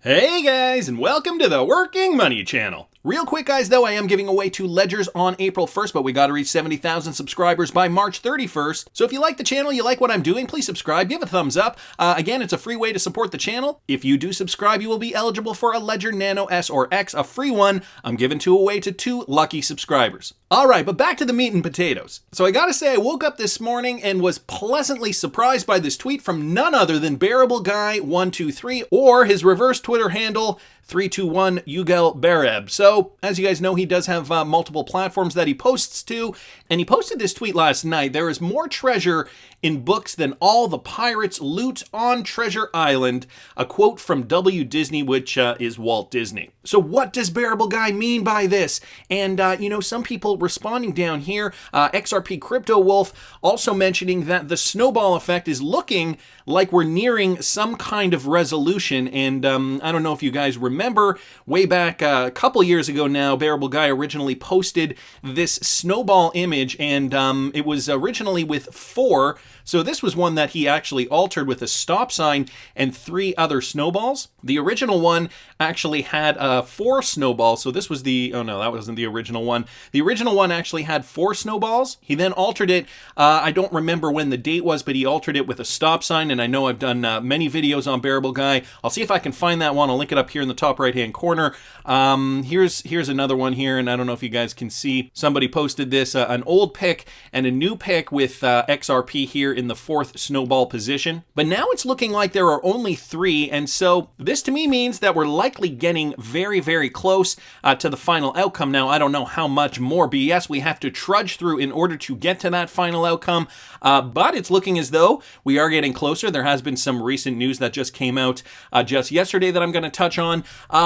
Hey guys, and welcome to the Working Money Channel. Real quick guys though, I am giving away 2 ledgers on April 1st, but we gotta reach 70,000 subscribers by March 31st. So if you like the channel, you like what I'm doing, please subscribe, give a thumbs up. Again, it's a free way to support the channel. If you do subscribe, you will be eligible for a Ledger Nano S or X, a free one. I'm giving 2 away to 2 lucky subscribers. Alright, but back to the meat and potatoes. So I gotta say, I woke up this morning and was pleasantly surprised by this tweet from none other than BearableGuy123, or his reverse Twitter handle, 321 Ugel Bereb. So, as you guys know, he does have multiple platforms that he posts to, and he posted this tweet last night. There is more treasure in books than all the pirates loot on Treasure Island. A quote from W. Disney, which is Walt Disney. So what does Bearable Guy mean by this? And, some people responding down here, XRP CryptoWolf also mentioning that the Snowball Effect is looking like we're nearing some kind of resolution. And I don't know if you guys remember, way back a couple years ago now, Bearable Guy originally posted this snowball image, and it was originally with 4. So this was one that he actually altered with a stop sign and 3 other snowballs. The original one actually had 4 snowballs. So this was oh no, that wasn't the original one. The original one actually had 4 snowballs. He then altered it. I don't remember when the date was, but he altered it with a stop sign. And I know I've done many videos on Bearable Guy. I'll see if I can find that one. I'll link it up here in the top right-hand corner. Here's another one here, and I don't know if you guys can see. Somebody posted this, an old pic and a new pic with XRP here in the 4th snowball position. But now it's looking like there are only 3, and so this to me means that we're likely getting very, very close to the final outcome. Now, I don't know how much more BS we have to trudge through in order to get to that final outcome, but it's looking as though we are getting closer. There has been some recent news that just came out just yesterday that I'm going to touch on.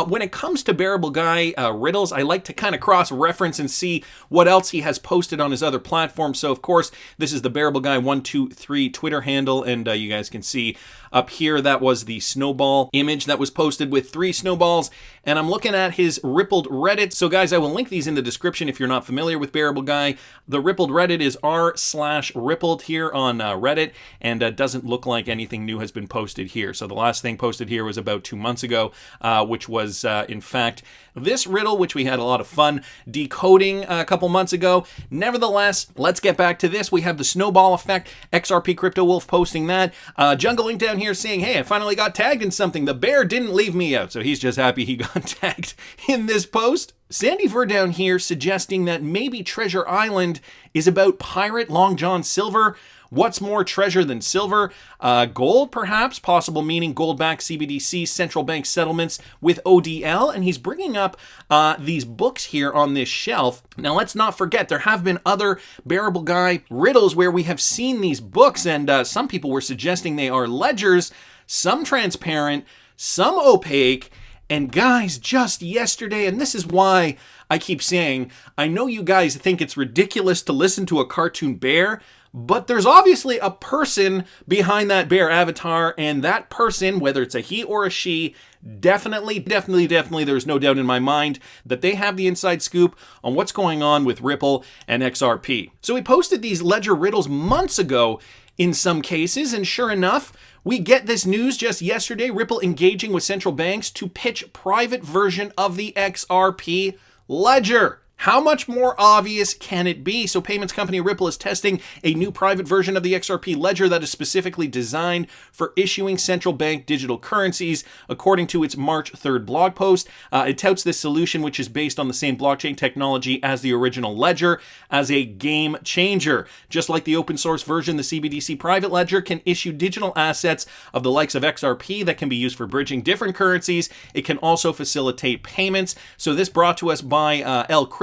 When it comes to Bearable Guy riddles, I like to kind of cross-reference and see what else he has posted on his other platforms. So, of course, this is the BearableGuy123 Twitter handle, and you guys can see up here that was the snowball image that was posted with 3 snowballs, and I'm looking at his rippled Reddit. So guys, I will link these in the description if you're not familiar with Bearable Guy. The rippled Reddit is r/rippled here on Reddit, and doesn't look like anything new has been posted here. So the last thing posted here was about 2 months ago, which was in fact this riddle, which we had a lot of fun decoding a couple months ago. Nevertheless, let's get back to this. We have the Snowball Effect, XRP CryptoWolf posting that. Jungle Link down here saying, hey, I finally got tagged in something. The bear didn't leave me out. So he's just happy he got tagged in this post. Sandy Ver down here suggesting that maybe Treasure Island is about pirate Long John Silver. What's more treasure than silver? Gold, perhaps, possible meaning gold-backed CBDCs, central bank settlements with ODL, and he's bringing up these books here on this shelf. Now, let's not forget, there have been other Bearable Guy riddles where we have seen these books, and some people were suggesting they are ledgers, some transparent, some opaque, and guys, just yesterday, and this is why I keep saying, I know you guys think it's ridiculous to listen to a cartoon bear, but there's obviously a person behind that bear avatar, and that person, whether it's a he or a she, definitely, there's no doubt in my mind that they have the inside scoop on what's going on with Ripple and XRP. So we posted these ledger riddles months ago in some cases, and sure enough, we get this news just yesterday, Ripple engaging with central banks to pitch private version of the XRP ledger. How much more obvious can it be? So payments company Ripple is testing a new private version of the XRP ledger that is specifically designed for issuing central bank digital currencies, according to its March 3rd blog post. It touts this solution, which is based on the same blockchain technology as the original ledger, as a game changer. Just like the open source version, the CBDC private ledger can issue digital assets of the likes of XRP that can be used for bridging different currencies. It can also facilitate payments. So this brought to us by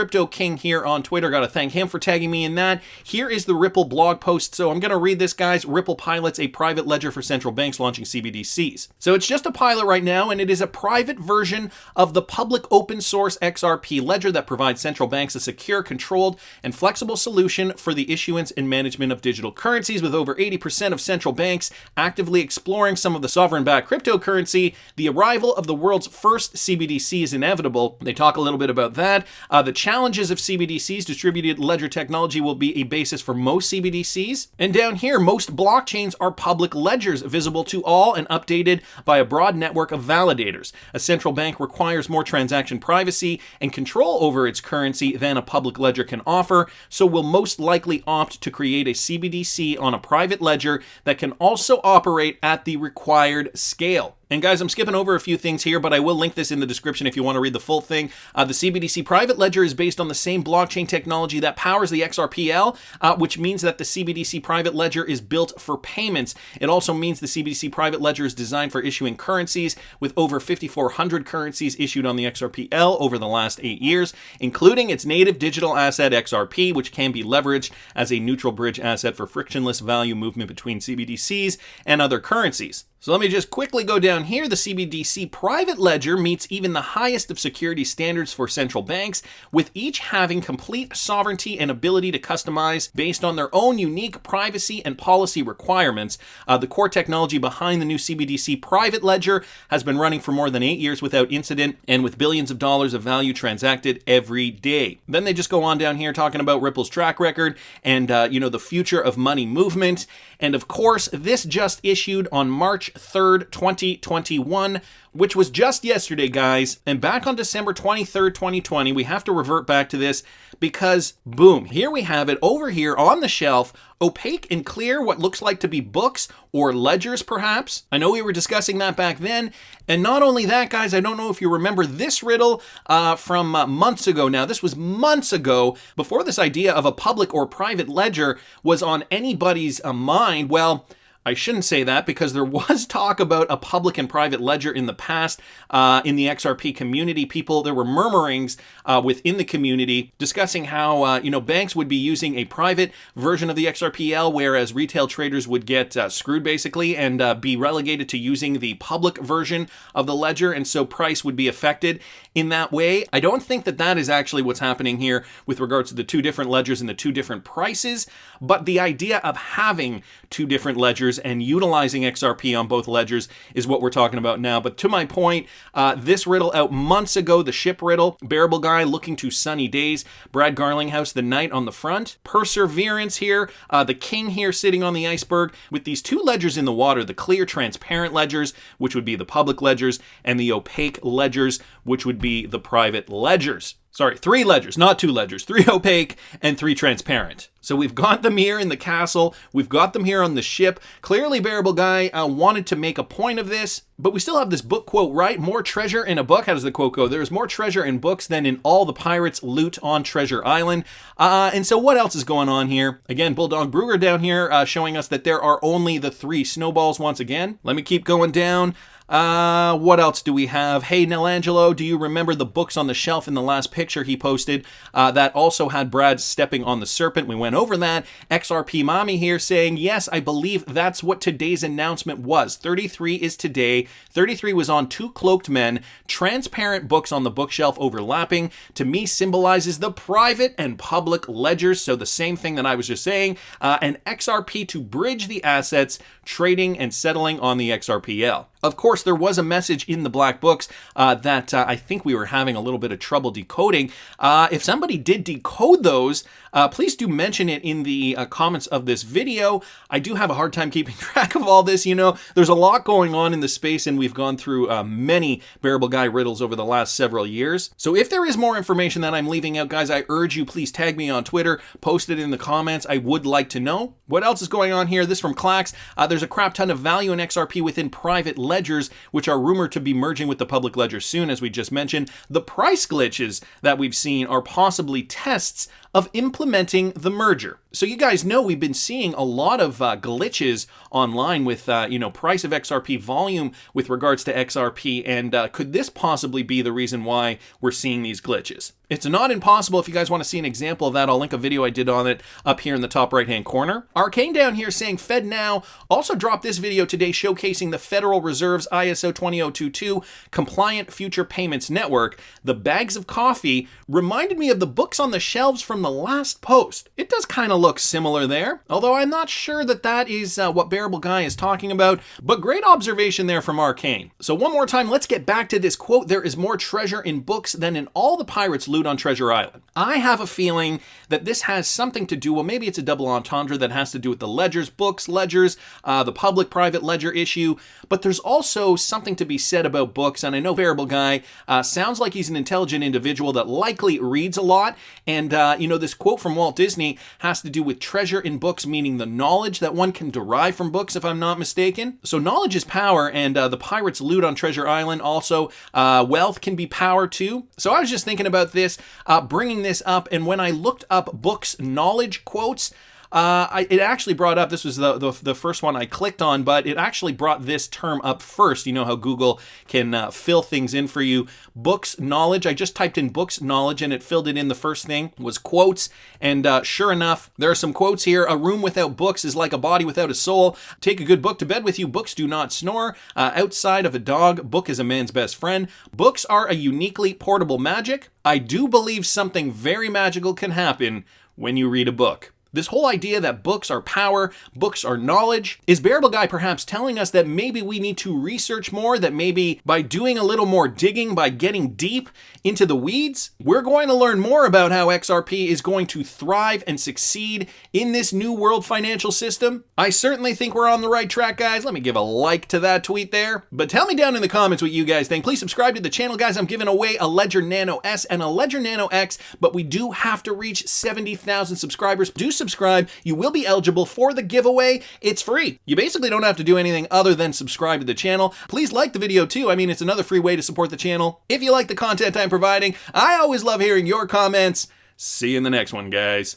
Crypto King here on Twitter. Got to thank him for tagging me in that. Here is the Ripple blog post. So I'm going to read this, guys. Ripple pilots a private ledger for central banks launching CBDCs. So it's just a pilot right now, and it is a private version of the public open source XRP ledger that provides central banks a secure, controlled, and flexible solution for the issuance and management of digital currencies. With over 80% of central banks actively exploring some of the sovereign-backed cryptocurrency, the arrival of the world's first CBDC is inevitable. They talk a little bit about that. The challenges of CBDCs, distributed ledger technology will be a basis for most CBDCs. And down here, most blockchains are public ledgers visible to all and updated by a broad network of validators. A central bank requires more transaction privacy and control over its currency than a public ledger can offer, so will most likely opt to create a CBDC on a private ledger that can also operate at the required scale. And guys, I'm skipping over a few things here, but I will link this in the description if you want to read the full thing. The CBDC private ledger is based on the same blockchain technology that powers the XRPL, which means that the CBDC private ledger is built for payments. It also means the CBDC private ledger is designed for issuing currencies, with over 5,400 currencies issued on the XRPL over the last 8 years, including its native digital asset XRP, which can be leveraged as a neutral bridge asset for frictionless value movement between CBDCs and other currencies. So let me just quickly go down here. The CBDC private ledger meets even the highest of security standards for central banks, with each having complete sovereignty and ability to customize based on their own unique privacy and policy requirements. The core technology behind the new CBDC private ledger has been running for more than 8 years without incident and with billions of dollars of value transacted every day. Then they just go on down here talking about Ripple's track record and, the future of money movement. And of course, this just issued on March 3rd, 2021, which was just yesterday, guys. And back on December 23rd, 2020, we have to revert back to this because, boom, here we have it over here on the shelf, opaque and clear, what looks like to be books or ledgers, perhaps. I know we were discussing that back then. And not only that, guys, I don't know if you remember this riddle from months ago now. This was months ago, before this idea of a public or private ledger was on anybody's mind. Well, I shouldn't say that because there was talk about a public and private ledger in the past in the XRP community. There were murmurings within the community discussing how, banks would be using a private version of the XRPL, whereas retail traders would get screwed basically and be relegated to using the public version of the ledger. And so price would be affected in that way. I don't think that that is actually what's happening here with regards to the two different ledgers and the two different prices, but the idea of having two different ledgers and utilizing XRP on both ledgers is what we're talking about now. But to my point, this riddle out months ago, the ship riddle, BearableGuy looking to sunny days, Brad Garlinghouse, the knight on the front, perseverance here, the king here sitting on the iceberg with these two ledgers in the water, the clear transparent ledgers, which would be the public ledgers, and the opaque ledgers, which would be the private ledgers. Sorry, 3 ledgers, not 2 ledgers, 3 opaque and 3 transparent. So we've got them here in the castle. We've got them here on the ship. Clearly, BearableGuy wanted to make a point of this, but we still have this book quote, right? More treasure in a book. How does the quote go? There is more treasure in books than in all the pirates' loot on Treasure Island. And so what else is going on here? Again, Bulldog Brewer down here showing us that there are only the 3 snowballs once again. Let me keep going down. What else do we have? Hey, Nelangelo, do you remember the books on the shelf in the last picture he posted that also had Brad stepping on the serpent? We went over that. XRP Mommy here saying, yes, I believe that's what today's announcement was. 33 is today. 33 was on 2 cloaked men. Transparent books on the bookshelf overlapping. To me, symbolizes the private and public ledgers. So the same thing that I was just saying. And XRP to bridge the assets, trading and settling on the XRPL. Of course, there was a message in the black books that I think we were having a little bit of trouble decoding. If somebody did decode those, please do mention it in the comments of this video. I do have a hard time keeping track of all this. There's a lot going on in the space, and we've gone through many BearableGuy riddles over the last several years. So if there is more information that I'm leaving out, guys, I urge you, please tag me on Twitter, post it in the comments. I would like to know. What else is going on here? This from Clax. There's a crap ton of value in XRP within private ledgers, which are rumored to be merging with the public ledger soon, as we just mentioned. The price glitches that we've seen are possibly tests of implementing the merger. So you guys know we've been seeing a lot of glitches online with, price of XRP volume with regards to XRP, and could this possibly be the reason why we're seeing these glitches? It's not impossible. If you guys want to see an example of that, I'll link a video I did on it up here in the top right-hand corner. Arcane down here saying FedNow also dropped this video today showcasing the Federal Reserve's ISO 20022 compliant future payments network. The bags of coffee reminded me of the books on the shelves from the last post. It does kind of look similar there, although I'm not sure that that is what Bearable Guy is talking about, but great observation there from Arcane. So one more time, let's get back to this quote. There is more treasure in books than in all the pirates' loot on Treasure Island. I have a feeling that this has something to do, well, maybe it's a double entendre that has to do with the ledgers, books, ledgers, the public-private ledger issue, but there's also something to be said about books, and I know Bearable Guy sounds like he's an intelligent individual that likely reads a lot, and this quote from Walt Disney has to do with treasure in books, meaning the knowledge that one can derive from books, if I'm not mistaken. So knowledge is power, and the pirates' loot on Treasure Island also, wealth can be power too. So I was just thinking about this, bringing this up, and when I looked up books knowledge quotes, it actually brought up, this was the first one I clicked on, but it actually brought this term up first. You know how Google can fill things in for you. Books knowledge, I just typed in books knowledge and it filled it in. The first thing was quotes, and sure enough, there are some quotes here. A room without books is like a body without a soul. Take a good book to bed with you. Books do not snore. Outside of a dog, book is a man's best friend. Books are a uniquely portable magic. I do believe something very magical can happen when you read a book. This whole idea that books are power, books are knowledge, is Bearable Guy perhaps telling us that maybe we need to research more, that maybe by doing a little more digging, by getting deep into the weeds, we're going to learn more about how XRP is going to thrive and succeed in this new world financial system? I certainly think we're on the right track, guys. Let me give a like to that tweet there. But tell me down in the comments what you guys think. Please subscribe to the channel, guys. I'm giving away a Ledger Nano S and a Ledger Nano X, but we do have to reach 70,000 subscribers. Do subscribe. You will be eligible for the giveaway. It's free. You basically don't have to do anything other than subscribe to the channel. Please like the video too. I mean, it's another free way to support the channel. If you like the content I'm providing, I always love hearing your comments. See you in the next one, guys.